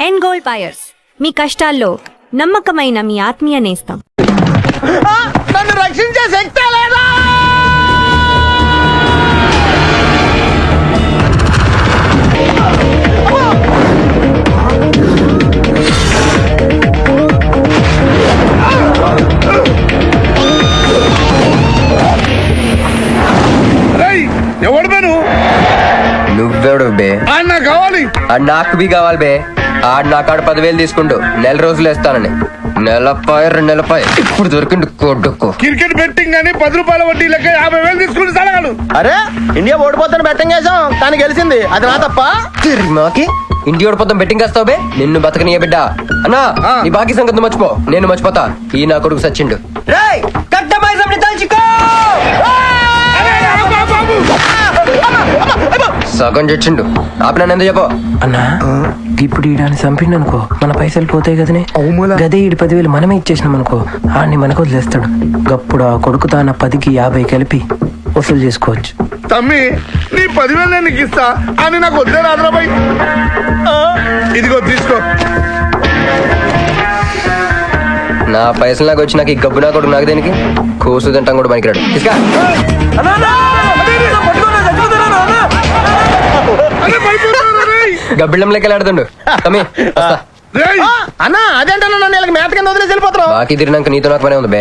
ఎన్ gold buyers, మీ కష్టాల్లో నమ్మకమైన మీ ఆత్మీయ నేస్తం. నన్ను రక్షించే శక్తి లేదా? ఎవడు బే నువ్వెవడు బే? నాకు కావాలి. నాకు బి కావాలి బే. ఆడు నా కాడ 10,000 తీసుకుంటూ నెల రోజులు వేస్తానని. నెలపై 2 నెలపై ఇప్పుడు దొరికిండు కొడుకు. క్రికెట్ బెట్టింగ్ అని 10 రూపాయల వడ్డీ లెక్క 50,000 తీసుకుంటే సలగాడు. అరే ఇండియా ఓడిపోతాను బెట్టింగ్ వేసాం కానీ గెలిచింది, అది నా తప్ప? మాకి ఇంటి ఓడిపోతాం బెట్టింగ్ వేస్తావు బే? నిన్ను బతకనియ బిడ్డ. అన్నా నీ బాకీ సంగతి మర్చిపో, నేను మర్చిపోతా. ఈ నా కొడుకు సచ్చిండు. సగం చచ్చిండు. ఆపినా ఎందుకు చెప్పు అన్నా. ఇప్పుడు ఈడాన్ని చంపిండు అనుకో మన పైసలు పోతాయి కదనే. గదే ఈడు 10,000 మనమే ఇచ్చేసినాం అనుకో ఆడిని మనకు వదిలేస్తాడు. గప్పుడు ఆ కొడుకు తాన 10కి 50 కలిపి వసూలు చేసుకోవచ్చు. తమ్మి నీ 10,000 నేను నీకు ఇస్తా అని నాకు వద్దే రాదురాబాయ్. ఇదిగో తీసుకో. నా పైసలు నాకు వచ్చి నాకు ఈ గబ్బు నా కొడుకు నాకు దేనికి? కోసు తింటాం కూడా పనికిరాడు. తీసుకా గబ్బిళ్ళం లెక్క ఆడుతుండు. అన్నా అదేంటన్నా నన్ను వీళ్ళకి మేత కింద వదిలేసి వెళ్ళిపోతున్నావు? బాకీ తిరిగినాక నీతో నాకు పనే ఉంది బే.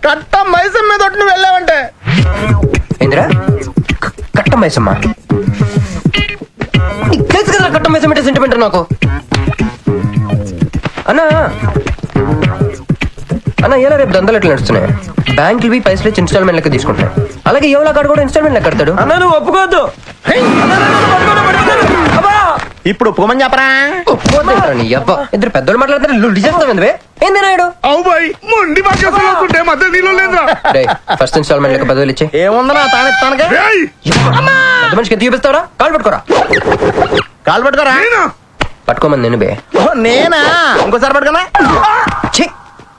కట్ట మైసం మీద ఒట్టి నువ్వు వెళ్ళావంటే ఏందిరా కట్ట మైసమ్మా? తెలుసు కదా కట్ట మైసం అంటే సెంటిమెంట్ నాకు. అన్నా అన్న ఎలా రేపు దందలు ఎట్లా నడుస్తున్నాయి? బ్యాంకులు బి పైసలు ఇచ్చి ఇన్స్టాల్మెంట్ లెక్క తీసుకుంటున్నాయి. అలాగే ఎవరు కాడు కూడా ఇన్స్టాల్మెంట్ లెక్క కడతాడు. అన్నా నువ్వు ఒప్పుకోవద్దు. ఇప్పుడు ఒప్పుకోమని చెప్పరా? ఇద్దరు పెద్దోళ్ళు మాట్లాడతారు. ఏంది నాయుడు? అవు బాయ్ మొండి బాగా మధ్య నీళ్ళు లేదా? ఫస్ట్ ఇన్స్టాల్మెంట్ లెక్క 10,000 ఇచ్చే. ఏముందన్నా తానెత్తానుగా. పెద్ద మనిషికి ఎత్తి చూపిస్తావరా? కాలు పట్టుకోరా. కాలు పట్టుకోరా? పట్టుకోమని నేను బే. నేనా? ఇంకోసారి పట్టుకున్నా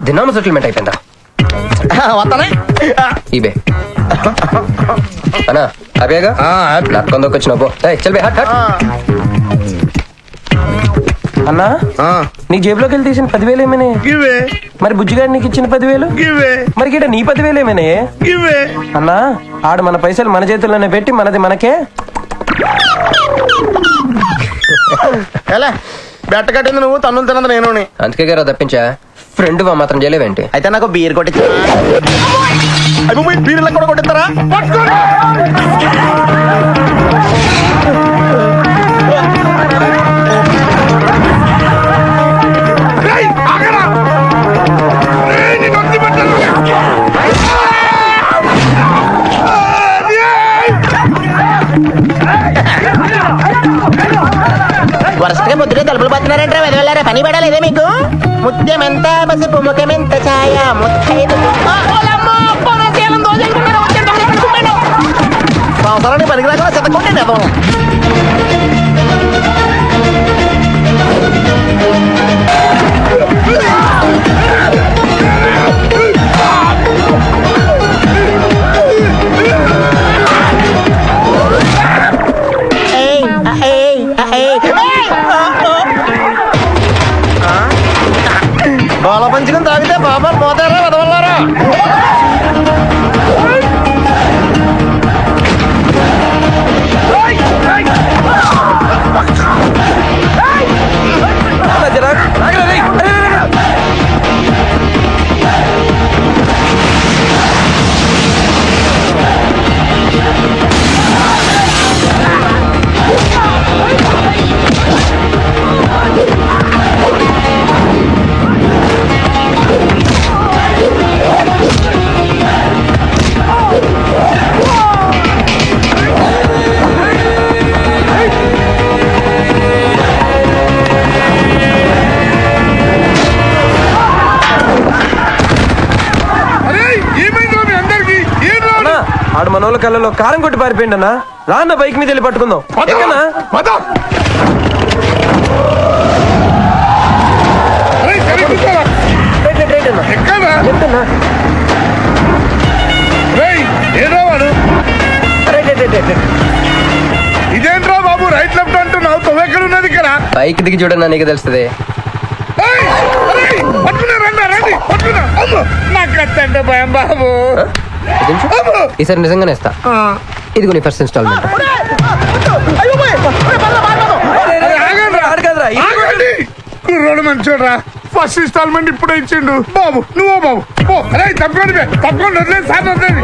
దినామ సెటిల్మెంట్ అయిపోయిందా? వస్తానే ఇబే అన్నా అవేగా నక్కొందకు వచ్చిన పో. చల్ హట్ హట్. అన్నా నీ జేబులోకి వెళ్ళి తీసిన 10,000 ఏమైనా? గివే. మరి బుజ్జిగాడు నీకు ఇచ్చిన 10,000? గివే. మరి గిట నీ 10,000 ఏమైనా? గివే. అన్నా ఆడు మన పైసలు మన చేతుల్లోనే పెట్టి మనది మనకే. ఎలా బెట్ట కట్టింది నువ్వు, తన్నులు తిన్నది నేను. అందుకే గారు తప్పించా. ఫ్రెండ్ మాత్రం చేయలేవేంటి? అయితే నాకు బీర్ కొట్టించా. బీర్లకు కూడా కొట్టిస్తారా? వరుసగా ముద్దుగా తలుపులు పోతున్నారంటే వెళ్ళారా? పని పడాలేదే మీకు? ముత్యమెంత పసుపు ముఖమెంత ఛాయ సంవత్సరాన్ని పనికిరాకుండా చెత్తకుంటే అవ్వం. బాల పంచుకుని తాగితే పాపాలు పోతారా వదవల్లారా? ఆడు మనోళ్ళ కళ్ళలో కారం కొట్టి పారిపోయింది అన్న. రాన్న బైక్ మీద వెళ్ళి పట్టుకుందాం. ఇదేంట్రా బాబు రైట్ లెఫ్ట్ అంటున్నావు? తొవ్వెక్కడ ఉన్నది ఇక్కడ? బైక్ దిగి చూడన్నా నీకు తెలుస్తుంది. ఏయ్, ఏయ్, పట్టుకున్నా, రండి, రండి, పట్టుకున్నా. అమ్మో, నాకు కట్టంటే భయం బాబు. అమ్మో. ఈసారి నిజంగానే ఇస్తా. ఇదిగో నీ ఫస్ట్ ఇన్స్టాల్మెంట్. అరే, ఆగండి. కుర్రోడు మంచోడ్రా. ఫస్ట్ ఇన్స్టాల్మెంట్ ఇప్పుడే ఇచ్చిండు. బాబు నువ్వు బాబు పో. అరే తప్పకుండా వదిలేదు సార్, వదిలేదు.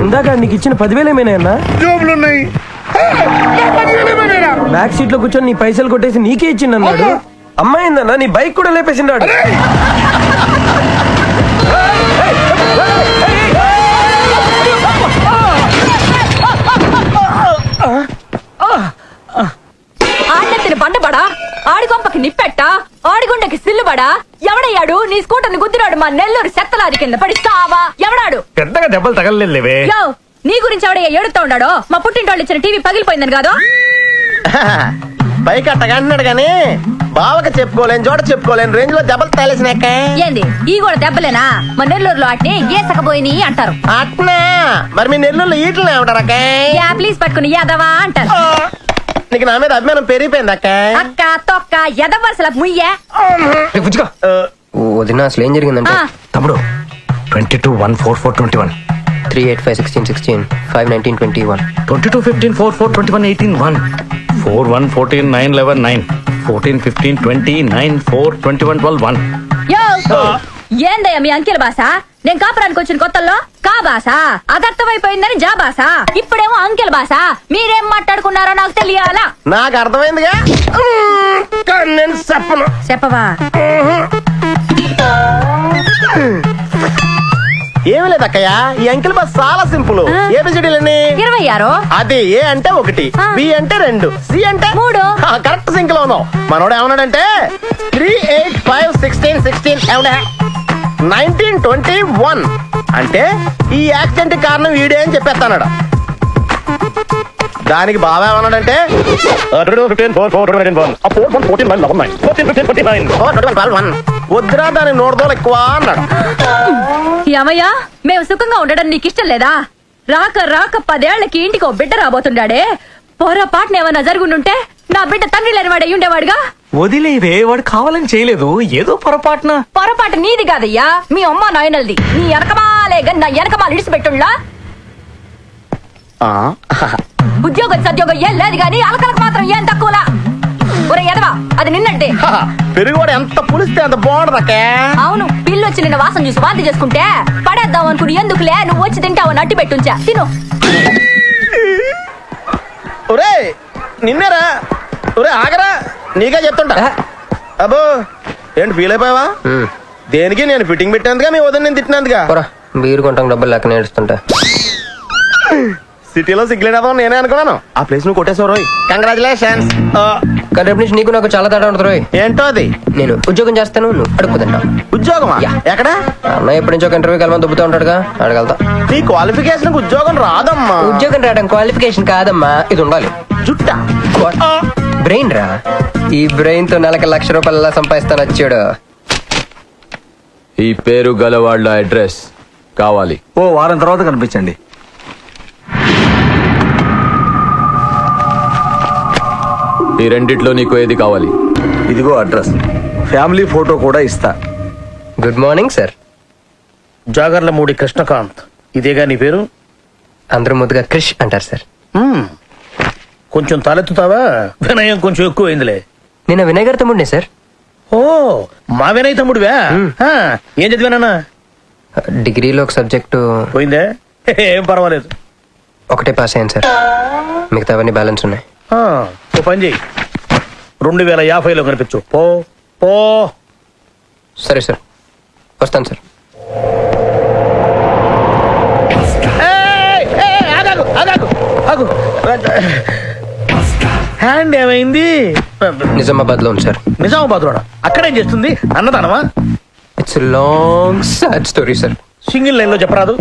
ఇందాక నీకు ఇచ్చిన 10,000 ఏమైనా జోబులు ఉన్నాయి. బ్యాక్ సీట్ లో కూర్చొని నీ పైసలు కొట్టేసి నీకే ఇచ్చిండు అన్నాడు. అమ్మాయిందన్నా నీ బైక్ కూడా లేపేసిండాడు. ఆడెత్తిన బండబడా, ఆడి కొంపకి నిప్పెట్ట, ఆడిగుండకి సిల్లుబడా, ఎవడయ్యాడు నీ స్కూటర్ని గుద్దిరాడు మా నెల్లూరు సెత్తలారి కింద పడి సావా? ఎవడాడు? పెద్దగా దెబ్బలు తగలలేవే. యో, నీ గురించి ఎవడయ్యా ఏడుతా ఉన్నాడో? మా పుట్టింటోళ్ళు ఇచ్చిన టీవీ పగిలిపోయిందని కాదు? పైకి అట్టగంటున్నాడు గాని బావకి చెప్పుకోలేని చోట చెప్పుకోలేని రేంజ్ లో దెబ్బలు తేలేసినాక. ఏంది ఈ కూడా దెబ్బలేనా? మా నెల్లూరులో ఆటిని ఏసకపోయిని అంటారు. అట్నా మరి మీ నెల్లూరులో ఈటలు ఏమంటారక్క? యా ప్లీజ్ పట్టుకుని యాదవా అంటారు. నీకు నా మీద అభిమానం పెరిగిపోయింది అక్క. అక్క తొక్క ఎదవలసల ముయ్యే. వదిన అసలు ఏం జరిగిందంటే ఆ. తమ్ముడు 22-1-4-4-21 3-8-5-16-16 5-19-21 22-15-4-4-21-18 1 4-1-14-9-11-9 14-15-20-9-4-21-12-1. యో, ఏందయ్యా మీ అంకెల భాష? నేను కాపురానికి వచ్చిన కొత్తల్లో కా భాష అదర్థమైపోయిందని జా భాష, ఇప్పుడేమో అంకెల భాష. మీరేం మాట్లాడుకున్నారో నాకు తెలియాలా? నాకు అర్థమైందిగా. కానీ నేను చెప్పను. చెప్పవా? ఏమి లేదు అక్కయ్య, ఈ అంకిల్ బస్ చాలా సింపుల్. ఏబిసిడీలన్నీ 26. అది ఏ అంటే 1, ఆ. బి అంటే 2, సి అంటే 3. కరెక్ట్ సింక్ లో ఉన్నావు. మనోడు ఏమన్నాడంటే 3-8-5-16-16 ఏమన్నా 19-21 అంటే ఈ యాక్సిడెంట్ కారణం వీడే అని చెప్పేస్తాడు. దానికి బాబా ఏమన్నాడంటే 14-15-14-9 వద్దురా దాని నోడుదోలు ఎక్కువ అన్నాడు. ఏమయ్యా, మేము సుఖంగా ఉండడం నీకు ఇష్టం లేదా? రాక రాక 10 ఏళ్లకి ఇంటికి ఓ బిడ్డ రాబోతుండాడే. పొరపాటున ఏమన్నా జరుగుండుంటే నా బిడ్డ తండ్రి లేని వాడు అయ్యి ఉండేవాడుగా. వదిలేవే, వాడు కావాలని చేయలేదు, ఏదో పొరపాటున. పొరపాటు నీది కాదయ్యా, మీ అమ్మ నాయనల్ది. నీ వెనకమాలే గన్ నా వెనకమాల ఇడిచిపెట్టుండ్లా. ఉద్యోగం సద్యోగం ఏం లేదు గాని అలకలకు మాత్రం ఏం తక్కువలా. ఒరే ఎదవా, అది నిన్నంటే. పెరుగువాడు ఎంత పులిస్తే అంత బాగుండదు అక్క. అవును, పిల్లు వచ్చి నిన్న వాసన చూసి వాంతి చేసుకుంటే పడేద్దాం అనుకుని ఎందుకులే నువ్వు వచ్చి తింటావని అట్టి పెట్టుంచా. తిను. ఒరే నిన్నేరా, ఒరే ఆగరా, నీకే చెప్తుంటా. అబ్బో ఏంటి ఫీల్ అయిపోయావా? దేనికి? నేను ఫిట్టింగ్ పెట్టేందుగా మీ వదిన నేను తిట్టినందుగా. బీరు కొంటాం డబ్బులు లెక్క నేడుస్తుంటా. సిటీలో సిగ్గులేదా నేనే అనుకున్నాను. ఆ ప్లేస్ నువ్వు కొట్టేసావు రోయ్, కంగ్రాచులేషన్స్. కానీ రేపు నుంచి నీకు నాకు చాలా తేడా ఉంటుంది రోయ్. ఏంటో అది? నేను ఉద్యోగం చేస్తాను, నువ్వు అడుక్కుతుంటావు. ఉద్యోగమా? యా. ఎక్కడ? అన్న ఎప్పటి నుంచో ఒక ఇంటర్వ్యూకి వెళ్ళమని దుబ్బుతూ ఉంటాడుగా, అడగలుగుతా. నీ క్వాలిఫికేషన్ ఉద్యోగం రాదమ్మా. ఉద్యోగం రావడం క్వాలిఫికేషన్ కాదమ్మా, ఇది ఉండాలి. జుట్ట బ్రెయిన్ రా. ఈ బ్రెయిన్ తో నెలకు ₹1,00,000 సంపాదిస్తాను వచ్చాడు. ఈ పేరు గల వాళ్ళ అడ్రస్ కావాలి. ఓ వారం తర్వాత కనిపించండి. ఈ రెండిట్లో నీకు ఏది కావాలి? ఇదిగో అడ్రస్, ఫ్యామిలీ ఫోటో కూడా ఇస్తా. Good morning sir. Jagarlamudi Krishnakanth, ఇదేగా నీ పేరు? అందరూ ముద్దుగా క్రిష్ అంటారు సార్. కొంచెం తలెత్తుతావా? వినయం కొంచెం ఎక్కువైందిలే. నేను వినయ్ గారి తమ్ముడిని సార్. ఓ మా వినయ్ తమ్ముడివా? ఆ, ఏం చదివానన్నా? డిగ్రీలో ఒక సబ్జెక్టు పోయిందే, ఏం పర్వాలేదు. ఒకటే పాస్ అయ్యాను సార్, మిగతావన్నీ బ్యాలెన్స్ ఉన్నాయి. ఆ, ఓ పని చెయ్యి, 2050లో కనిపించు. పో పో. సరే సార్, వస్తాను సార్. హ్యాండ్ ఏమైంది? నిజామాబాద్ లో ఉంది సార్. నిజామాబాద్ రోడ్. అక్కడేం చేస్తుంది? అన్నదానమా? It's long sad story sir. Single line లో చెప్పరాదు.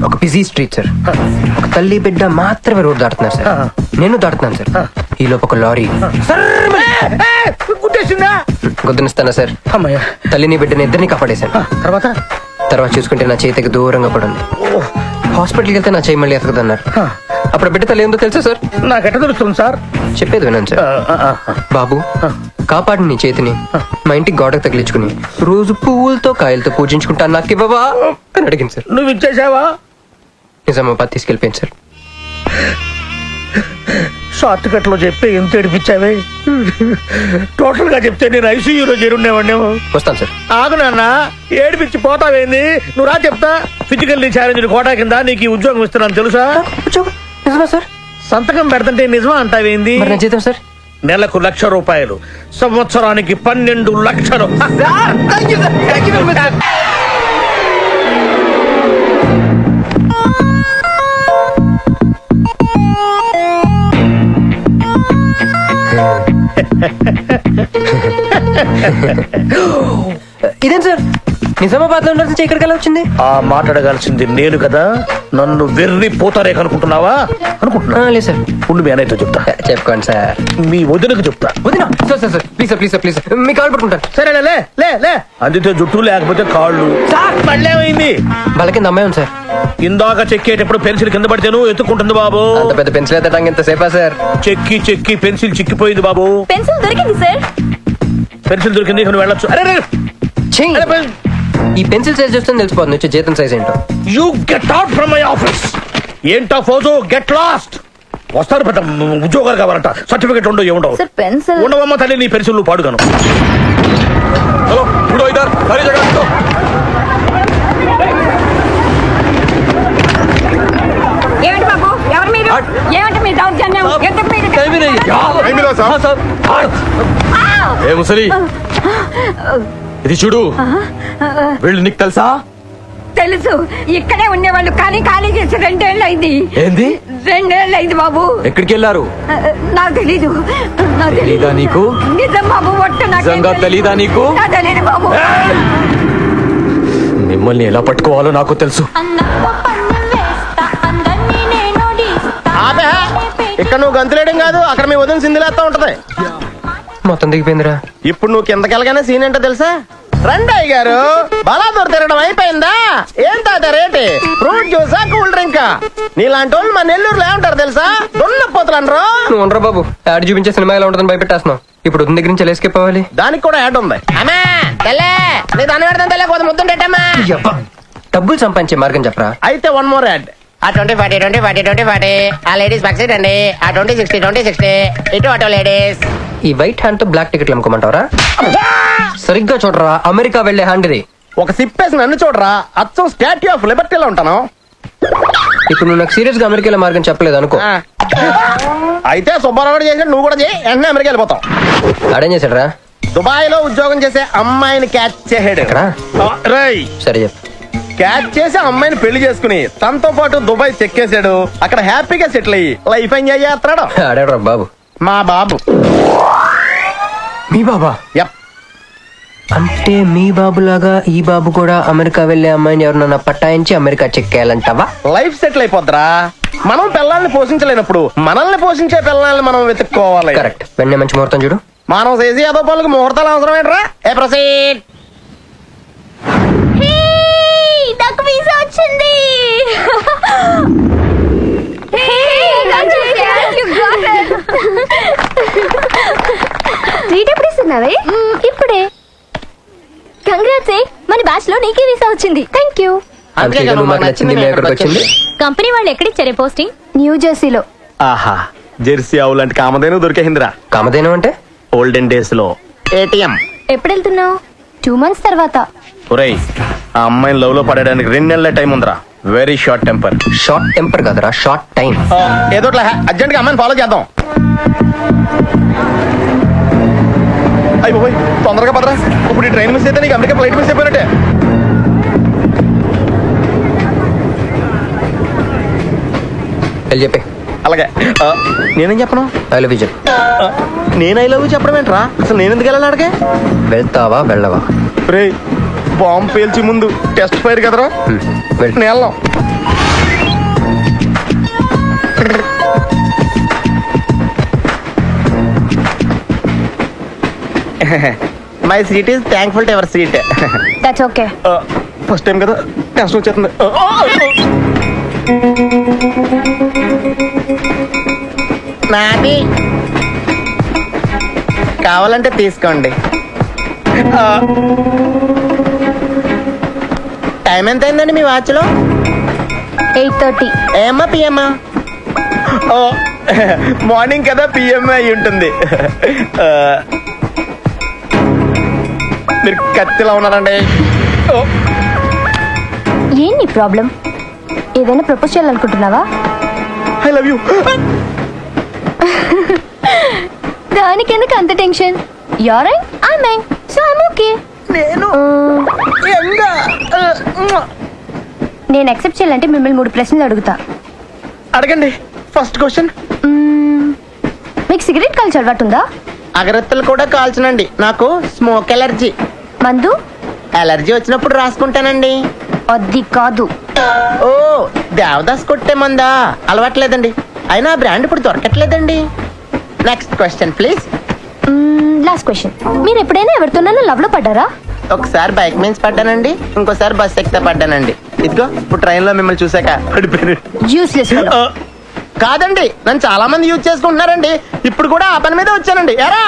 ఒక బిజీ స్ట్రీట్ సార్, ఒక తల్లి బిడ్డ మాత్రమే రోడ్ దాటుతున్నారు సార్. నేను దాటుతున్నాను సార్. ఈ లోపు ఒక లారీ గుర్తేసిందా? గుద్దనిస్తానా సార్? అమ్మయ్య. తల్లిని బిడ్డని ఇద్దరిని కాపాడేశాను. తర్వాత చూసుకుంటే నా చేతికి దూరంగా పడింది. హాస్పిటల్కి వెళ్తే నా చేయి మళ్ళీ ఎతకదన్నారు. అప్పుడు బిడ్డ తల్లి ఏందో తెలుసా సార్? నాకెట్ట తెలుస్తుంది సార్? చెప్పేది వినండి సార్. బాబు కాపాడు నీ చేతిని మా ఇంటికి గోడకు తగిలించుకుని రోజు పువ్వులతో కాయలతో పూజించుకుంటా నాకు ఇవ్వవా అని అడిగింది సార్. నువ్వు ఇచ్చేసావా? నిజామాబాద్ తీసుకెళ్ళిపోయింది సార్. షార్ట్ కట్ లో చెప్తే ఎంత ఏడిపించావే. టోటల్ గా చెప్తే నేను ఐసీయూలో చేరుండేవాడినేమో. వస్తాను సార్. ఆగు నాన్న, ఏడిపించి పోతావేంది? నువ్వు రా చెప్తా. ఫిజికల్లీ ఛాలెంజ్ కోటా కింద నీకు ఈ ఉద్యోగం ఇస్తున్నాను తెలుసా? నిజమా సార్? సంతకం పెడతంటే నిజమా అంటావేంది? మరి నా జీతం సార్? నెలకు ₹1,00,000, సంవత్సరానికి 12 లక్షలు. ఇదేం సార్ నిజామాబాద్ లో ఉండాల్సి ఇక్కడికి ఎలా వచ్చింది? ఆ మాట్లాడగాల్సింది నేను కదా. నన్ను వెర్రి పోతారే అనుకుంటున్నావా? అనుకుంటున్నా లేదు సార్. ఉండు మీ అన్నయ్యతో చెప్తా. చెప్పుకోండి సార్. మీ వదినకు చెప్తా. వదినా sir sir sir please sir please sir please sir me call పట్టుకుంటాను. సరే లే లే లే. అందితే జుట్టు లేకపోతే కాళ్ళు. మళ్ళీ ఏమైంది? వాళ్ళకి అమ్మాయి ఉంది సార్. ఇందాక చెక్కేటప్పుడు పెన్సిల్ కింద పడితేను ఎత్తుకుంటుంది బాబు. అంత పెద్ద పెన్సిల్ ఎత్తడానికి ఎంత సేపా సార్? చెక్కి చెక్కి పెన్సిల్ చిక్కిపోయింది బాబు. పెన్సిల్ దొరికింది సార్. పెన్సిల్ దొరికింది, నువ్వు వెళ్ళొచ్చు. అరే ఈ పెన్సిల్ సైజ్ చూస్తే తెలిసిపోతుంది వచ్చే జీతం సైజ్ ఏంటో. You get out from my office. ఏంటా ఫోజు? Get lost. వస్తారు పెద్ద ఉద్యోగాలు కావాలంట. సర్టిఫికెట్ ఉండవు ఏముండవు. సార్ పెన్సిల్ ఉండవమ్మ తల్లి, నీ పెన్సిల్ నువ్వు పాడుగాను. ఏమిటి బాబు, ఎవరు మీరు? ఏమిటి మీ దౌర్జన్యం? ఎందుకు మీరు ఏ ముసలి ఇది చూడు. వీళ్ళు నీకు తెలుసా? తెలుసు, ఇక్కడే ఉండేవాళ్ళు కానీ ఖాళీ చేసి 2 ఏళ్ళు అయింది. ఏంది? 2 ఏళ్ళు అయింది బాబు. ఎక్కడికి వెళ్ళారు? నాకు తెలీదు. తెలీదా నీకు? నిజం బాబు, ఒట్టు నిజంగా తెలీదా నీకు? తెలీదు బాబు. మిమ్మల్ని ఎలా పట్టుకోవాలో నాకు తెలుసు. ఆపే, ఇక్కడ నువ్వు గంతులేయడం కాదు, అక్కడ మీ వదిన సింధులేస్తా ఉంటది. మొత్తం దిగిపోయిందిరా. ఇప్పుడు నువ్వు కిందకెళ్ళగానే సీన్ ఏంటో తెలుసా? రండయ్య గారు, బలాదూర్ తిరగడం అయిపోయిందా? ఏం తాత రేటి? Fruit జ్యూసా, cool డ్రింకా? నీలాంటి వాళ్ళు మా నెల్లూరులో ఏమంటారు తెలుసా? దున్నపోతులు అనరు. నువ్వు ఉండరా బాబు, యాడ్ చూపించే సినిమా ఎలా ఉంటుందని భయపెట్టేస్తున్నావు. ఇప్పుడు వదిన దగ్గర నుంచి ఎస్కేప్ అవ్వాలి. దానికి కూడా యాడ్ ఉంది. డబ్బులు సంపాదించే మార్గం చెప్పరా? అయితే 1 more యాడ్. ఆ 20-40 20-40 20-40 ఆ లేడీస్ బ్యాక్ సైడ్ అండి. ఆ 20-60 20-60 ఇటు అటు లేడీస్. ఈ వైట్ హ్యాండ్ తో బ్లాక్ టికెట్లు అమ్ముకోమంటావరా? సరిగ్గా చూడరా, అమెరికా వెళ్లే హ్యాండ్ ఇది. ఒక సిప్పేసి నన్ను చూడరా, అచ్చం స్టాట్యూ ఆఫ్ లిబర్టీలో ఉంటాను. ఇప్పుడు నువ్వు నాకు సీరియస్ గా అమెరికా మార్గం చెప్పలేదు అనుకో. అయితే సుబ్బారావు చేసి నువ్వు కూడా చేయి, వెంటనే అమెరికా వెళ్ళిపోతాం. ఆడేం చేశాడరా? దుబాయ్ లో ఉద్యోగం చేసే అమ్మాయిని క్యాచ్ చేసాడు. సరే చెప్పు. క్యాచ్ చేసి అమ్మాయిని పెళ్లి చేసుకుని తనతో పాటు దుబాయ్ చెక్కేశాడు. అక్కడ హ్యాపీగా సెటిల్ అయ్యి లైఫ్ ఎంజాయ్ చేస్తున్నాడు. ఆడాడు బాబు. మా బాబు. మీ బాబా? యప్. అంటే మీ బాబులాగా ఈ బాబు కూడా అమెరికా వెళ్లే అమ్మాయిని ఎవరన్నా పట్టాయించి అమెరికా చెక్కేయాలంటావా? లైఫ్ సెటిల్ అయిపోద్దిరా. మనం పిల్లల్ని పోషించలేనప్పుడు మనల్ని పోషించే పిల్లల్ని మనం వెతుక్కోవాలి. కరెక్ట్. వెంటనే మంచి ముహూర్తం చూడు. మనం చేసి ఏదో పనులకు ముహూర్తాలు అవసరం ఏంట్రా? ఏ ప్రొసీడ్. నాకు వీసా వచ్చింది. ట్రీట్ ఎప్పుడు ఇస్తున్నావే? ఇప్పుడే. కంగ్రాట్స్, మన బ్యాచ్ లో నీకే వీసా వచ్చింది. Thank you. కంపెనీ వాళ్ళు ఎక్కడిచ్చారే పోస్టింగ్? న్యూ జెర్సీలో. ఆహా, జెర్సీ ఆవు లాంటి కామధేను దొరికేసిందిరా. కామధేను అంటే? ఓల్డెన్ డేస్ లో ఏటీఎం. ఎప్పుడు వెళ్తున్నావు? 2 months తర్వాత. ఒరేయ్, ఆ అమ్మాయిని లవ్ లో పడడానికి 2 నెలల టైం ఉందిరా. Very short temper. Short temper కదరా, షార్ట్ టైం. ఏదో అర్జెంట్ గా అమ్మాయిని ఫాలో చేద్దాం. అయిపోయి తొందరగా పదరా. ఇప్పుడు ఈ ట్రైన్ మిస్ అయితే నీకు అమెరికా ఫ్లైట్ మిస్ అయిపోయినట్టే. వెళ్ళి చెప్పి. అలాగే. నేనేం చెప్పను? ఐ లవ్ యూ చెప్పు. నేను ఐ లవ్ యూ చెప్పడం ఏంట్రా? అసలు నేను ఎందుకు వెళ్ళాలి అడిగే? వెళ్తావా వెళ్ళవా? రే, బాంబు పేల్చి ముందు టెస్ట్ ఫైర్ కదరా. నేను వెళ్దాం. My seat is thankful to ever seat. That's okay. First time కదా, టెన్షన్ వచ్చేస్తుంది. నాది కావాలంటే తీసుకోండి. టైం ఎంత అయిందండి మీ వాచ్లో? 8:30. ఏమ్మా పిఎమ్మా? ఓ మార్నింగ్ కదా, పిఎం అయి ఉంటుంది. మీరు కత్తిలా ఉన్నారండి. ఏం నీ ప్రాబ్లం? ఏదైనా ప్రపోజ్ చేయాలనుకుంటున్నావా? I love you. దానికి ఎందుకు అంత tension? Your right, I mine, so I'm okay. నేను నేను యాక్సెప్ట్ చేయాలంటే మిమ్మల్ని 3 ప్రశ్నలు అడుగుతా. అడగండి. First question. మీకు సిగరెట్ కాల్చి అలవాటు ఉందా? అగరత్తులు కూడా కాల్చనండి, నాకు స్మోక్ ఎలర్జీ. మందు? ఎలర్జీ వచ్చినప్పుడు రాసుకుంటానండి. అది కాదు. ఓ దేవదాస్ కొట్టే మందా? అలవాట్లేదండి, అయినా బ్రాండ్ ఇప్పుడు దొరకట్లేదండి. Next question please. Last question. మీరు ఎప్పుడైనా ఎవరితోనైనా లవ్ లో పడ్డారా? ఒకసారి బైక్ మీద పడ్డానండి, ఇంకోసారి బస్ ఎక్కితే పడ్డానండి. ఇదిగో ఇప్పుడు ట్రైన్ లో మిమ్మల్ని చూసాక పడిపోయాను. యూస్లెస్. కాదండి, నన్ను చాలా మంది యూజ్ చేసుకుంటున్నారండి. ఇప్పుడు కూడా ఆ పని మీద వచ్చానండి. ఎరా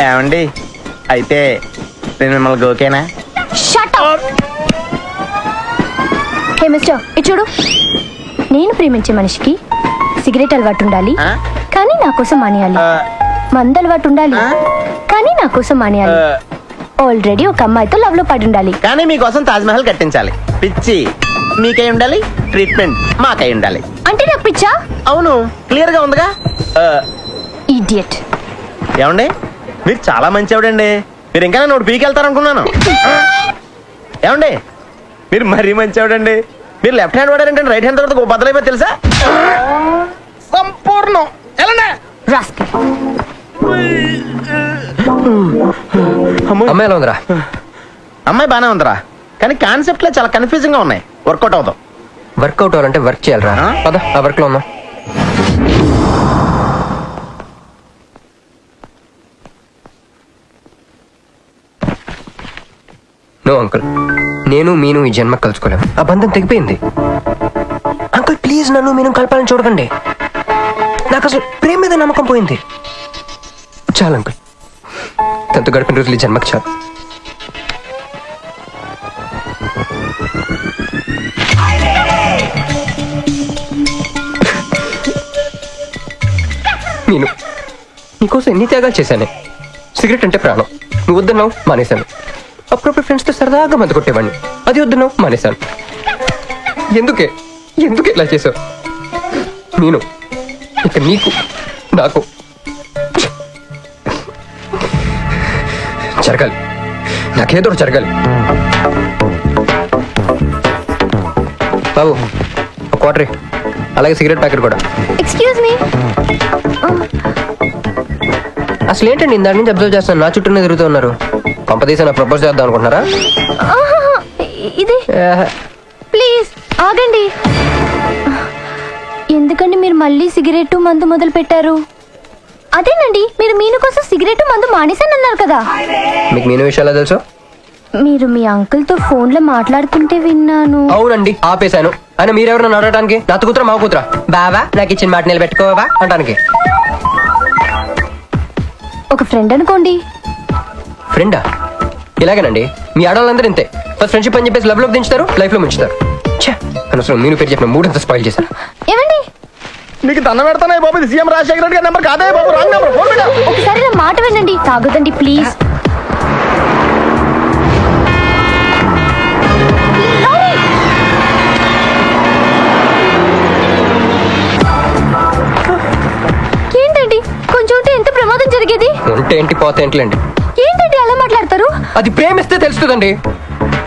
ఏమండి, అయితే నేను మిమ్మల్ని ఓకేనా? Shut up. హే మిస్టర్, ఇటు చూడు. నేను ప్రేమించే మనిషికి సిగరెట్ అలవాటు ఉండాలి, కానీ నా కోసం మానేయాలి. మందు అలవాటు ఉండాలి, కానీ నా కోసం మానేయాలి. ఆల్రెడీ ఒక అమ్మాయితో లవ్ లో పడి ఉండాలి, కానీ మీకోసం తాజ్ మహల్ కట్టించాలి. పిచ్చి మీకై ఉండాలి, ట్రీట్మెంట్ మాకై ఉండాలి. అంటే నాకు పిచ్చా? అవును, క్లియర్ గా ఉందిగా. ఇడియట్. ఏమండి, మీరు చాలా మంచివాడండి. మీరు ఇంకా నన్ను పీకెళ్తారనుకున్నాను. ఏమండి, మీరు మరీ మంచివాడండి. మీరు లెఫ్ట్ హ్యాండ్ వాడారంటే రైట్ హ్యాండ్ తర్వాత బద్దలైపోయి తెలుసా? సంపూర్ణం. ఎలాండి అమ్మాయి ఎలా ఉందిరా? అమ్మాయి బానే ఉందిరా, కానీ కాన్సెప్ట్ లో చాలా కన్ఫ్యూజింగ్ గా ఉన్నాయి. వర్కౌట్ అవుతాం. వర్కౌట్ అవ్వాలంటే వర్క్ చేయాలరా. పద ఆ వర్క్ లో ఉన్నాం. నో అంకుల్, నేను మీను ఈ జన్మ కలుసుకోలేం. ఆ బంధం తెగిపోయింది. అంకుల్ ప్లీజ్ నన్ను మీను కలపాలని చూడకండి. నాకు అసలు ప్రేమ మీద నమ్మకం పోయింది. చాలు అంకుల్, తనతో గడిపిన రోజులు ఈ జన్మకి చాలు. నేను నీకోసం ఎన్ని త్యాగాలు చేశానే. సిగరెట్ అంటే ప్రాణం, నువ్వు వద్దన్నావు మానేశాను. అప్పుడప్పుడు ఫ్రెండ్స్తో సరదాగా మందు కొట్టేవాడిని, అది వద్దన్నావు మానేశాను. ఎందుకే ఎందుకు ఇలా చేసావు? నేను ఇక నీకు నాకు జరగాలి, నాకేదో జరగాలి. బాబు ఒక క్వార్టర్, అలాగే సిగరెట్ ప్యాకెట్ కూడా. Excuse me. అసలు ఏంటండి ఇందాక నుంచి అబ్జర్వ్ చేస్తాను, నా చుట్టూనే తిరుగుతూ ఉన్నారు. కంపదీసా నా ప్రపోజ్ చేద్దాం అనుకుంటున్నారా? ఇది ప్లీజ్ ఆగండి. ఎందుకండి మీరు మళ్ళీ సిగరెట్ మందు మొదలు పెట్టారు? అదేనండి, మీరు మీను కోసం సిగరెట్ మందు మానేశానన్నారు కదా. మీకు మీను విషయాలు తెలుసు? మీరు మీ అంకుల్ తో ఫోన్ లో మాట్లాడుతుంటే విన్నాను. అవునండి, ఆపేశాను. ఆయన మీరెవరు నన్ను అడగడానికి? నా కూతురా మా కూతురా? బావా నాకు ఇచ్చిన మాట నిలబెట్టుకోవా అంటానికి. ఒక ఫ్రెండ్ అనుకోండి. ఫ్రెండా? ఇలాగేనండి, మీ ఆడవాళ్ళందరూ ఇంతే. ఫస్ట్ ఫ్రెండ్షిప్ అని చెప్పేసి లవ్ లోకి దించుతారు, లైఫ్ లో ముంచుతారు. అనవసరం మీను పేరు చెప్పిన మూడంతా స్పాయిల్ చేశారు. ఏమండి, నీకు దండం పెడతానే బాబు, ఇది సీఎం రాజశేఖర రెడ్డి గారి నెంబర్ కాదే బాబు, రాంగ్ నెంబర్. ఫోన్ పెట్టు. ఒకసారి నా మాట వినండి. తాగొద్దండి ప్లీజ్. ఏంటండి, కొంచెం ఉంటే ఎంత ప్రమాదం జరిగేది. ఉంటే ఏంటి, పోతే ఏంటిలేండి. ఏంటండి అలా మాట్లాడతారు? అది ప్రేమిస్తే తెలుస్తుందండి,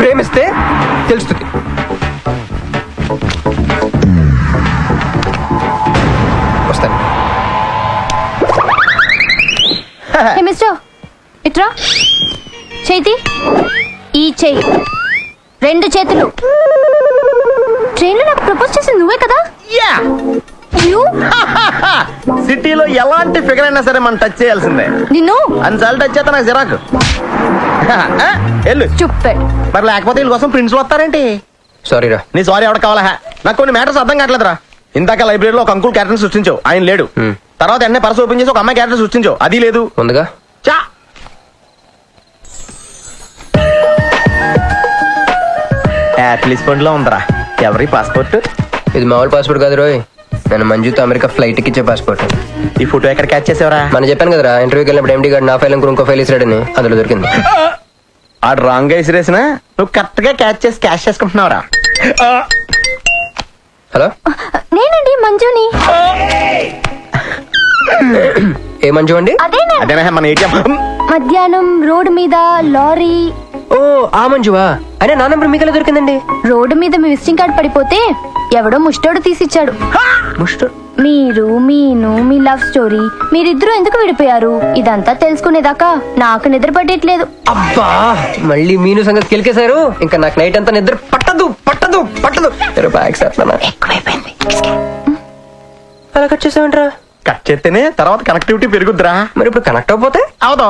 ప్రేమిస్తే తెలుస్తుంది. వస్తాను. మిస్టర్ ఇట్రా. చేతి ఈ చెయ్యి, 2 చేతులు. ట్రైన్ లో నాకు ప్రపోజ్ చేసింది నువ్వే కదా? సిటీలో ఎలాంటి ఫిగర్ అయినా సరే మనం టచ్ చేయాల్సిందే. నిన్ను అన్నిసార్లు టచ్ చేస్తా నాకు చిరాకు. వెళ్ళు. చూపెడ్. మరి లేకపోతే వీళ్ళ కోసం ప్రిన్స్ వస్తారేంటి? సారీ రా. నీ సారీ ఎవడ కావాలా? నాకు కొన్ని మ్యాటర్స్ అర్థం కావట్లేదురా. ఇందాక లైబ్రరీలో ఒక అంకుల్ క్యారెక్టర్ సృష్టించావు, ఆయన లేడు. తర్వాత ఎన్నే పర్స్ ఓపెన్ చేసి ఒక అమ్మాయి క్యారెక్టర్ సృష్టించావు, అది లేదు. ముందుగా చా యాపిల్ ఫండ్ లో ఉందరా. ఎవరి పాస్పోర్ట్? ఇది మామూలు పాస్పోర్ట్ కాదు రోయ్, నేను మంజుతో అమెరికా ఫ్లైట్ కి ఇచ్చే పాస్పోర్ట్. ఈ ఫోటో ఎక్కడ క్యాచ్ చేసావరా? మనం చెప్పాను కదరా ఇంటర్వ్యూకి వెళ్ళినప్పుడు ఎండి గారు నా ఫైల్ ఇంకో ఫైల్ ఇస్తాడని, అందులో దొరికింది. ఆడు రాంగ్ గా ఇసిరేసినా నువ్వు కరెక్ట్ గా క్యాచ్ చేసి క్యాష్ చేసుకుంటున్నావురా. హలో, నేనండి మంజుని. ఏ మంజు అండి? అదేనా మన ఏటీఎం. మధ్యాహ్నం రోడ్డు మీద లారీ. ఓ ఆ మంజువా? అయినా నా నెంబర్ మీకు ఎలా దొరికిందండి? రోడ్డు మీద మీ విజిటింగ్ కార్డ్ పడిపోతే ఎవడో ముష్టోడు తీసిచ్చాడు. మీరు మీను మీ లవ్ స్టోరీ, మీరిద్దరూ ఎందుకు విడిపోయారు ఇదంతా తెలుసుకునేదాకా నాకు నిద్ర పట్టట్లేదు. అబ్బా మళ్ళీ మీను సంగతి కెలికేశారు. ఇంకా నాకు నైట్ అంతా నిద్ర పట్టదు పట్టదు పట్టదు. ఎక్కువైపోయింది. అలా కట్ చేసామంటారా? కట్ చేస్తేనే తర్వాత కనెక్టివిటీ పెరుగుద్దిరా. మరి ఇప్పుడు కనెక్ట్ అయిపోతే అవుదా?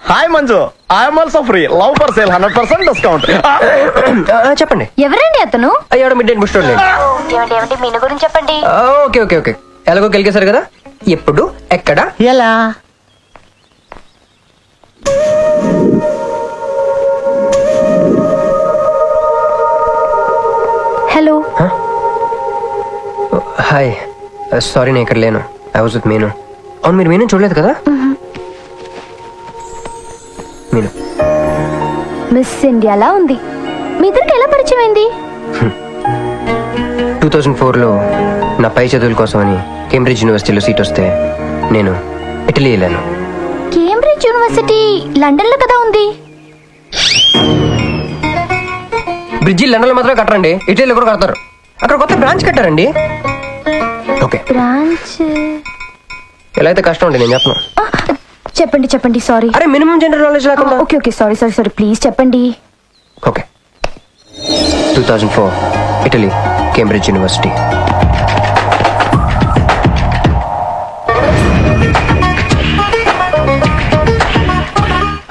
Hi Manju, I'm also free. Love for sale 100% discount. చెప్పండి. ఎవరండి అతను? అయ్యాడు మిడ్ నైట్ ముస్టోడ్. ఏమిటి మీను గురించి చెప్పండి. ఓకే ఓకే ఓకే, ఎలాగో గెలికేశారు కదా. ఎప్పుడు ఎక్కడ ఎలా? హలో. హాయ్, సారీ నేను ఇక్కడ లేను. ఐ వాజ్ విత్ మీను. అవును మీరు మీను చూడలేదు కదా? మీను మిస్ ఇండియాలా ఉంది. మీ ఇద్దరికి ఎలా పరిచయం అయింది? 2004లో నా పై చదువుల కోసమని కేంబ్రిడ్జ్ యూనివర్సిటీలో సీట్ వస్తే నేను ఇటలీ వెళ్ళాను. కేంబ్రిడ్జ్ యూనివర్సిటీ లండన్ లో కదా ఉంది. బ్రిడ్జి లండన్లో మాత్రమే కట్టరండి, ఇటలీలో కూడా కడతారు. అక్కడ కొత్త బ్రాంచ్ కట్టారండి. ఓకే, బ్రాంచ్ ఎలా అయితే కష్టం అండి నేను చెప్పను. చెప్పండి చెప్పండి. సారీ. అరే మినిమం జనరల్ నాలెడ్జ్ లేకుండా. Okay okay, sorry sorry sorry, please చెప్పండి. Okay, 2004 Italy Cambridge university.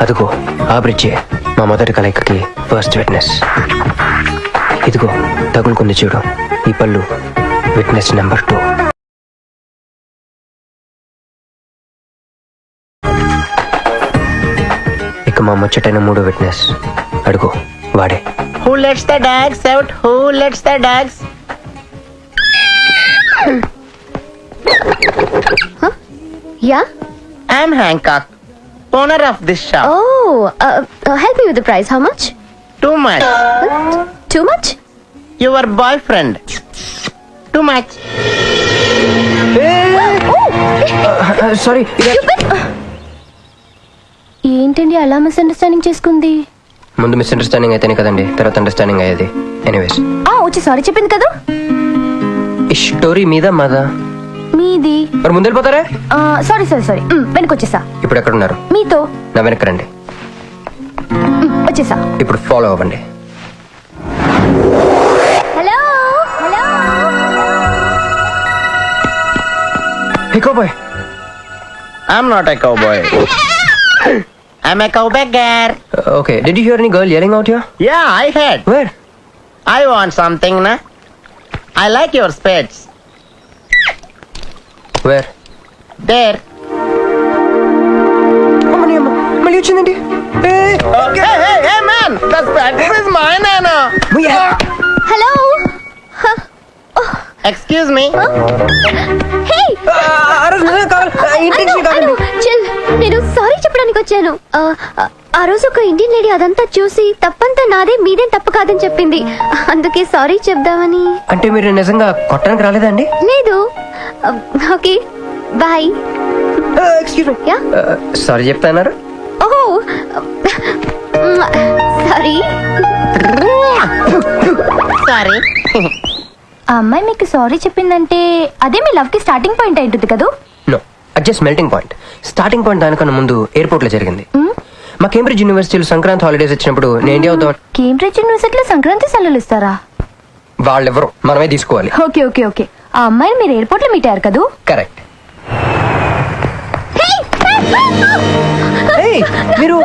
అదిగో ఆ బ్రిడ్జే మా మొదటి కలయికకి ఫస్ట్ విట్నెస్. ఇదిగో తగులుకుంది చూడు ఈ పళ్ళు, విట్నెస్ నెంబర్ 2. ఇక మా ముచ్చటైన 3 విట్నెస్ అడుగు వాడే. Who lets the dogs out? Who lets the dogs? Yeah. I'm Hancock, owner of this shop. Oh help me with the price. How much? Too much. Too much? Your boyfriend. Too much. Sorry. ఏంటండి అలా misunderstanding చేసుకుంది? ముందు misunderstanding అయితేనే కదండి తర్వాత understanding అయ్యేది. Anyways వచ్చి sorry చెప్పింది కదా. ఈ స్టోరీ మీద మాదా? మీది. మరి ముందు వెళ్ళిపోతారా? సారీ సారీ సారీ, వెనకొచ్చేసా. ఇప్పుడు ఎక్కడ ఉన్నారు? మీతో. నా వెనక్కి రండి. వచ్చేసా. ఇప్పుడు ఫాలో అవ్వండి. Hello hello. Hey cowboy. I'm not a cowboy. I'm a cowbagger. Okay, did you hear any girl yelling out here? Yeah, I heard. Where? I want something, na? I like your spades. Where? There. మళ్ళీ వచ్చిందండి. Hey man, the spade is mine, Anna. Hello. Excuse me. Hey chill. నేను sorry చెప్పడానికి వచ్చాను. ఆ రోజు ఒక Indian lady అదంతా చూసి తప్పంతా నాదే మీదేం తప్పు కాదని చెప్పింది. అందుకే సారీ చెప్దామని. అంటే మీరు నిజంగా కొట్టడానికి రాలేదండి? లేదు. Okay bye. Excuse me. Yeah. Sorry చెప్తాన్నారు. ఓహో సారీ. Sorry. ఆ అమ్మాయి మీకు సారీ చెప్పిందంటే అదే మీ లవ్ కి స్టార్టింగ్ పాయింట్ అయింటుంది కదా? No, just melting point. Starting point దానికన్నా ముందు ఎయిర్పోర్ట్ లో జరిగింది. మా కేంబ్రిడ్జ్ యూనివర్సిటీలో సంక్రాంతి హాలిడేస్ వచ్చినప్పుడు నేను ఇండియా. కేంబ్రిడ్జ్ యూనివర్సిటీలో సంక్రాంతి సెలవులు ఇస్తారా? వాళ్ళెవరో మనమే తీసుకోవాలి. Okay okay okay. ఆ అమ్మాయిని మీరు ఎయిర్పోర్ట్ లో మీట్ అయ్యారు కదా? కరెక్ట్. మీరు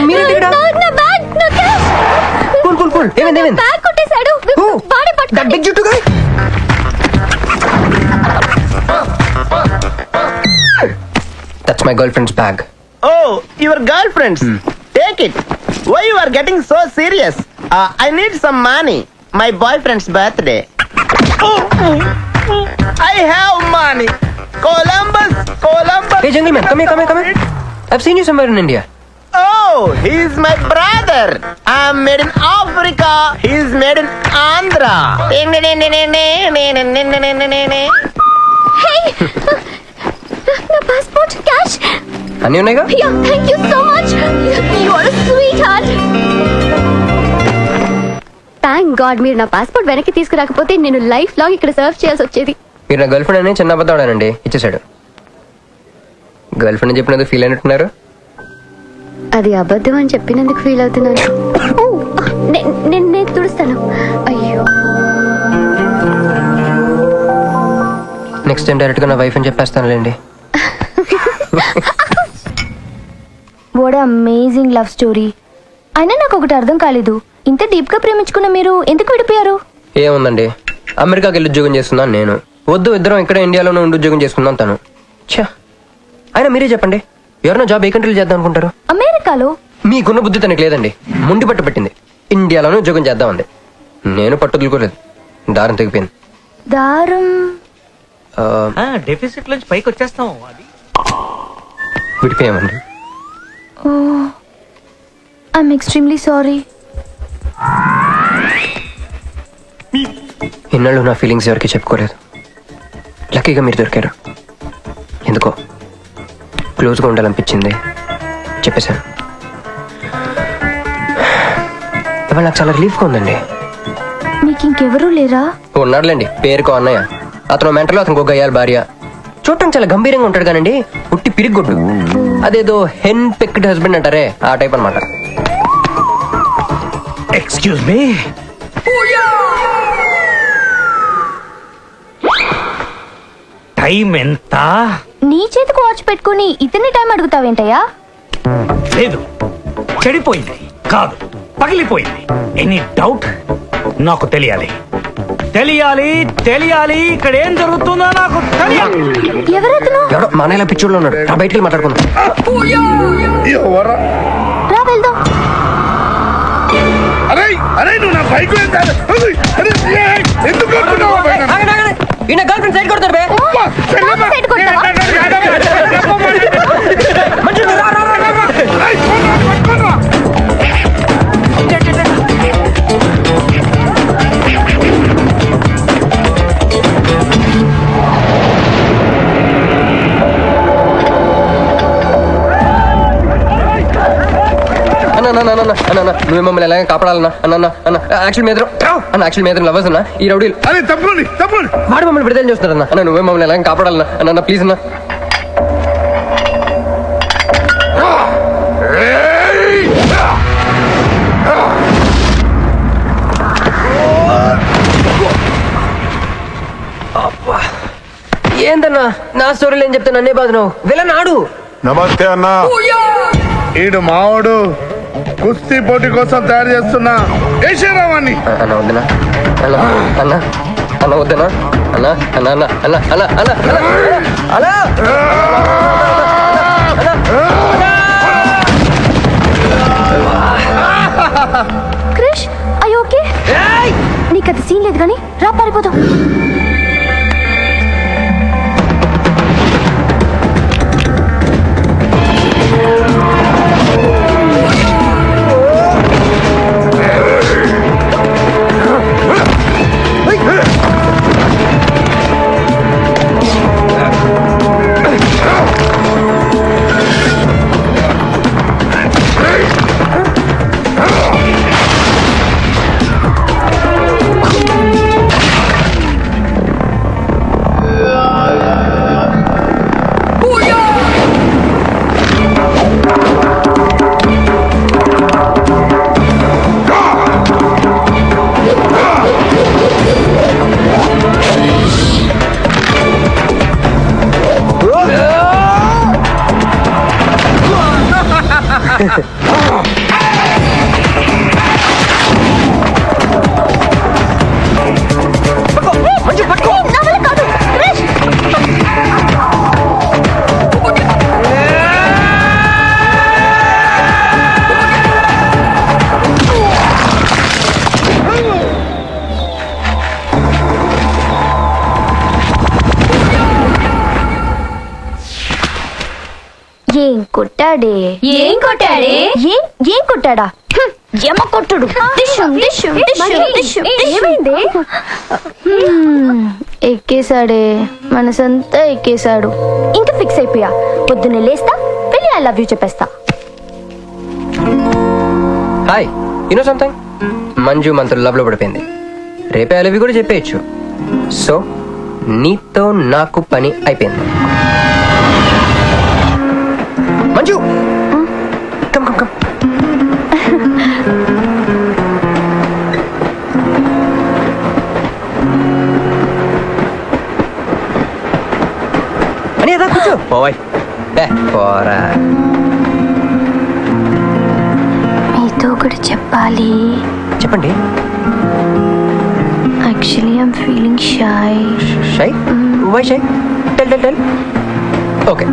మీరేంటి ఇక్కడ? Cool cool cool. ఏమైంది ఏమైంది? బ్యాగ్ కొట్టేశాడు. వాడే పట్టుకోండి. బిగ్ జుట్టు guy. That's my girlfriend's bag. Oh, your girlfriend's. Take it. Why you are getting so serious? I need some money. My boyfriend's birthday. I have money. Columbus. Hey gentleman, come here. I've seen you somewhere in India. Oh, he's my brother. I'm made in Africa. He's made in Andhra. Hey! నా passport cash. అన్నీ ఉన్నాయిగా? Yeah, thank you so much. You are a sweetheart. Thank God మీరు నా passport వెనక్కి తీసుకురాకపోతే నేను life long ఇక్కడ serve చేయాల్సి వచ్చేది. మీరు నా గర్ల్ ఫ్రెండ్ అని చిన్న అబద్ధాడానండి, ఇచ్చేసాడు. గర్ల్ ఫ్రెండ్ చెప్పినందుకు ఫీల్ అయినట్టున్నారు. అది అబద్ధం అని చెప్పినందుకు ఫీల్ అవుతున్నాను. నేను తుడుస్తాను. అయ్యో, నెక్స్ట్ టైం డైరెక్ట్ గా నా వైఫ్ అని చెప్పేస్తానులేండి. What amazing love story. అయినా నాకు ఒకటి అర్థం కాలేదు, ఇంత డీప్ గా ప్రేమించుకున్న మీరు ఎందుకు విడిపోయారు? ఏముందండి, అమెరికాకి వెళ్ళి ఉద్యోగం చేస్తున్నాను నేను. వద్దు, ఇద్దరం ఇక్కడ ఇండియాలోనే ఉండి ఉద్యోగం చేసుకుందాం తను. ఛా, అయినా మీరే చెప్పండి, ఎవరైనా జాబ్ ఏ కంట్రీలో చేద్దాం అనుకుంటారు? అమెరికాలో. మీకున్న బుద్ధి తనకి లేదండి, ముండి పట్టు పెట్టింది. ఇండియాలోనే ఉద్యోగం చేద్దామంది. నేను పట్టుదలుకోలేదు, దారం తెగిపోయింది. దారం డెఫిసిట్ నుంచి పైకి వచ్చేస్తాం. అది విడిపోయామండి. I'm extremely sorry. ఇన్నాళ్ళు నా ఫీలింగ్స్ ఎవరికి చెప్పుకోలేదు. లక్కీగా మీరు దొరికారు. ఎందుకో క్లోజ్గా ఉండాలనిపించింది, చెప్పేశాను. ఇవాళ నాకు చాలా రిలీఫ్గా ఉందండి. మీకు ఇంకెవరూ లేరా? ఉన్నాడులేండి, పేరుకో అన్నయ్య. అతను మెంటలో, అతను గొయ్యాలి భార్య. చూడటానికి చాలా గంభీరంగా ఉంటాడు కానండి, పుట్టి పిరిగొడ్డు. అదేదో హెన్ పెక్డ్ హస్బెండ్ అంటారే, ఆ టైప్ అనమాట. Excuse me. టైం ఎంత? నీ చేతికి వాచ్ పెట్టుకుని ఇతని టైం అడుగుతావేంటయ్యా? లేదు, చెడిపోయింది కాదు, పగిలిపోయింది. Any doubt? నాకు తెలియాలి. ఇక్కడ ఏం జరుగుతుందో నాకు తెలియాలి. ఎవరతను? ఎవడో మానేలా పిచ్చోళ్ళు ఉన్నాడు, బయటికి మాట్లాడుకున్నాం. రా వెళ్దాం. అరే నువ్వు నా బైక్ ఎందుకు ఈయన గర్ల్ ఫ్రెండ్ సైడ్ కొడతారు బే. సైడ్ కొడతావా? నువ్వు మమ్మల్ని ఎలాగ కాపాడాలన్నా అన్న యాక్చువల్ మీద లవర్స్ అన్న ఈ రౌడీలు. అరే తప్పండి వాడు మమ్మల్ని విడుదల చేస్తున్నారన్న. అన్న నువ్వే మమ్మల్ని ఎలాగ కాపాడాలన్నా అన్న ప్లీజ్ అన్న. ఏందన్నా నా స్టోరీలు ఏం చెప్తాను, అన్నే బాధ నువ్వు వెళ్ళనాడు. నమస్తే అన్నా. ఈడు మావాడు కుస్తీ పోటీ కోసం తయారు చేస్తున్నా యశరావాణ్ణి. అన్న వద్దనా అన్న వద్దనా అన్న అన్న అన్న అన్న అన్న అన్న అన్న క్రిష్, ఐ ఓకే? నీకు అది సీన్ లేదు కానీ రా పారిపోదాం. మంజు పట్టుకో. నా వల్ల కాదు. క్రిష్! ఏం కొట్టాడే? ఏం కొట్టాడే? ఏం కొట్టాడా? ఎమ కొట్టుడు. దిష్యం, దిష్యం, దిష్యం, దిష్యం. ఏమైంది? ఎక్కేశాడే, మనసంతా ఎక్కేశాడు. ఇంకా ఫిక్స్ అయిపోయా, పొద్దున్నే లేస్తా, వెళ్ళి ఐ లవ్ యూ చెప్పేస్తా. హాయ్, యూనో సంథింగ్, మంజు మనతో లవ్ లో పడిపోయింది. రేపే ఐ లవ్ యూ కూడా చెప్పేయచ్చు. సో నీతో నాకు పని అయిపోయింది. Manju come come come. అని అదా కూర్చో. పోయ్ పోరా. మీతో ఒకటి చెప్పాలి. చెప్పండి. Actually I'm feeling shy. Shy? Why shy? Tell tell tell. Okay.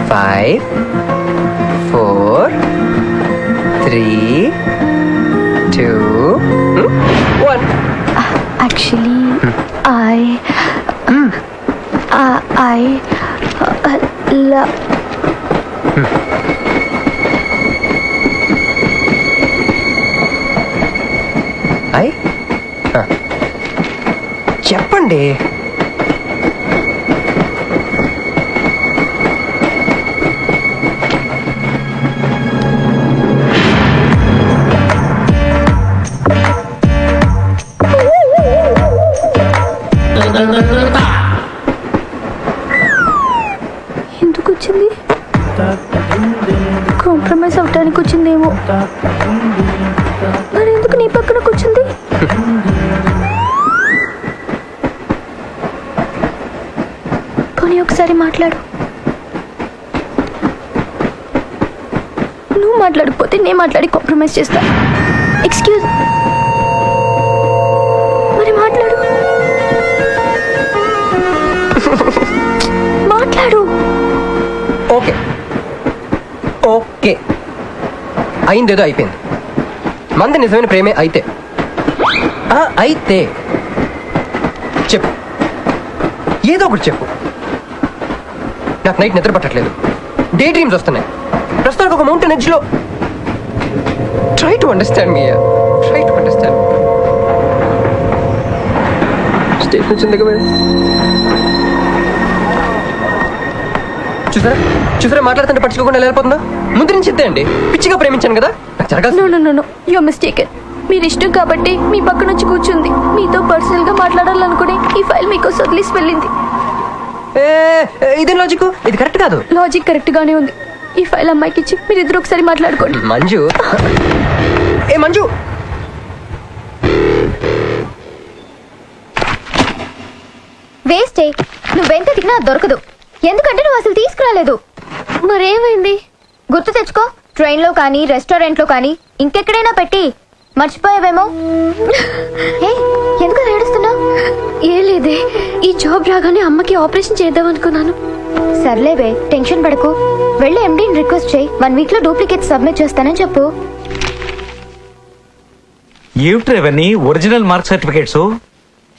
5 4 3 2 1. Actually, I love. చెప్పండి. ఎందుకు వచ్చింది? కాంప్రమైజ్ అవటానికి వచ్చిందేమో. మరి ఎందుకు నీ పక్కన కూర్చుంది? పోనీ ఒకసారి మాట్లాడు. నువ్వు మాట్లాడకపోతే నేను మాట్లాడి కాంప్రమైజ్ చేస్తా. ఎక్స్క్యూజ్, మరి మాట్లాడు. మాట్లాడు. ఓకే ఓకే, అయిందేదో అయిపోయింది. మంది నిజమైన ప్రేమే అయితే అయితే చెప్పు, ఏదో ఒకటి చెప్పు. నాకు నైట్ నిద్ర పట్టట్లేదు, డే డ్రీమ్స్ వస్తున్నాయి. ప్రస్తుతానికి ఒక మౌంటైన్ ఎడ్జ్ లో. Try to understand me, try to understand. State నుంచి ఎందుకు చూసారా మాట్లాడుతుంటే పట్టించుకోకుండా వెళ్ళిపోతుందా? ముందు నుంచి ఇద్దే అండి, పిచ్చిగా ప్రేమించాను కదా, నాకు జరగాల్సింది. No you mistaken. మీరు ఇష్టం కాబట్టి మీ పక్క నుంచి కూర్చుంది. మీతో పర్సనల్ గా మాట్లాడాలనుకుని ఈ ఫైల్ మీకు వదిలేసి వెళ్ళింది. ఇదేం లాజిక్? ఇది కరెక్ట్ కాదు. లాజిక్ కరెక్ట్ గానే ఉంది. ఈ ఫైల్ అమ్మాయికి ఇచ్చి మీరు ఇద్దరు ఒకసారి మాట్లాడుకోండి. మంజు, మంజు, వేస్టే. నువ్వెంత తిన్నా దొరకదు, ఎందుకంటే నువ్వు అసలు తీసుకురాలేదు. మరేమైంది? గుర్తు తెచ్చుకో. ట్రైన్ లో కానీ, రెస్టారెంట్ లో కానీ, ఇంకెక్కడైనా పెట్టి మర్చిపోయావేమో. ఎందుకు ఏడుస్తున్నావు? ఏ లేదే, ఈ జాబ్ రాగానే అమ్మకి ఆపరేషన్ చేద్దాం అనుకున్నాను. సర్లేవే, టెన్షన్ పడకు. వెళ్ళి ఎండీని రిక్వెస్ట్ చేయి, 1 వీక్ లో డూప్లికేట్ సబ్మిట్ చేస్తానని చెప్పు. ఏమిటి ఇవన్నీ ఒరిజినల్ మార్క్ సర్టిఫికేట్స్?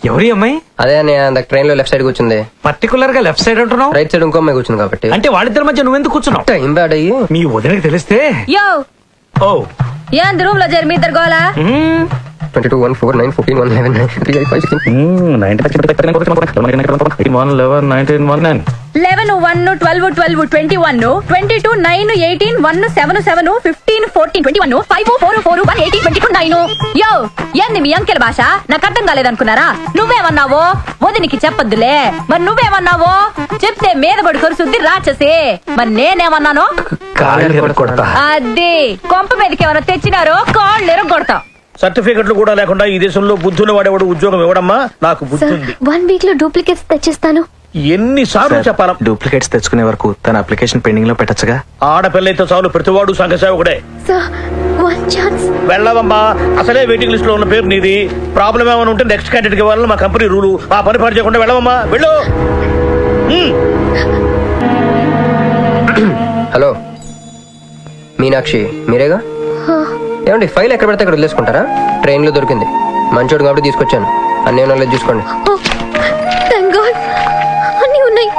ఎవరి అమ్మాయి? అదే అని ట్రైన్ లో లెఫ్ట్ సైడ్ కూర్చుంది. పర్టికులర్ గా లెఫ్ట్ సైడ్ అంటున్నావు? రైట్ సైడ్ ఇంకో అమ్మాయి కూర్చుంది కాబట్టి. అంటే వాళ్ళిద్దరి మధ్య నువ్వెందుకు కూర్చున్నావు? టైం బ్యాడ్ అయ్యి మీ వదినకి తెలిస్తే. యో ఓ ఏంది రూమ్ లో చేరి మీ ఇద్దరు గోలా? 22 1 4 9 14 1 11 3 5 5 16 11 1 12 12 21 22 9 18 1 7 7 15 14 21 5 4 4 1 18 22 9. యో ఏంది మీ అంకెల భాష? నాకు అర్థం కాలేదనుకున్నారా? నువ్వేమన్నావో వదినికి చెప్పొద్దులే. మరి నువ్వేమన్నావో చెప్తే మీద పడి కొరుసుద్ది రాచసి. మరి నేనేమన్నాను? అది కొంప మీదకి ఏమైనా తెచ్చినారో కాళ్ళు ఎరగొడతా. సర్టిఫికెట్లు కూడా లేకుండా ఈ దేశంలో బుద్ధుని వాడేవాడు ఉద్యోగం ఇవ్వడమ్మా. నాకు బుద్ధి ఉంది. 1 వీక్ లో డూప్లికేట్స్ తెచ్చిస్తాను. ఎన్నిసార్లు చెప్పాలా? డూప్లికేట్స్ తెచ్చుకునే వరకు తన అప్లికేషన్ పెండింగ్ లో పెట్టచ్చుగా. ఆడపిల్లైతే చాలు ప్రతివాడు సంఘ సేవకుడే. Sir one chance. వెళ్ళవమ్మా, అసలే వెయిటింగ్ లిస్ట్ లో ఉన్న పేరు నీది. ప్రాబ్లం ఏమైనా ఉంటే నెక్స్ట్ క్యాండిడేట్ కి ఇవ్వాలని మా కంపెనీ రూలు. ఆ పని పాటు చేయకుండా వెళ్ళవమ్మా, వెళ్ళు. హలో మీనాక్షి, మీరేగా? ఏమండి ఫైల్ ఎక్కడ పెడితే అక్కడ వదిలేసుకుంటారా? ట్రైన్లో దొరికింది, మంచోడు కాబట్టి తీసుకొచ్చాను. అన్నీ ఉన్న చూసుకోండి. థాంక్ గాడ్ అన్నీ ఉన్నాయి.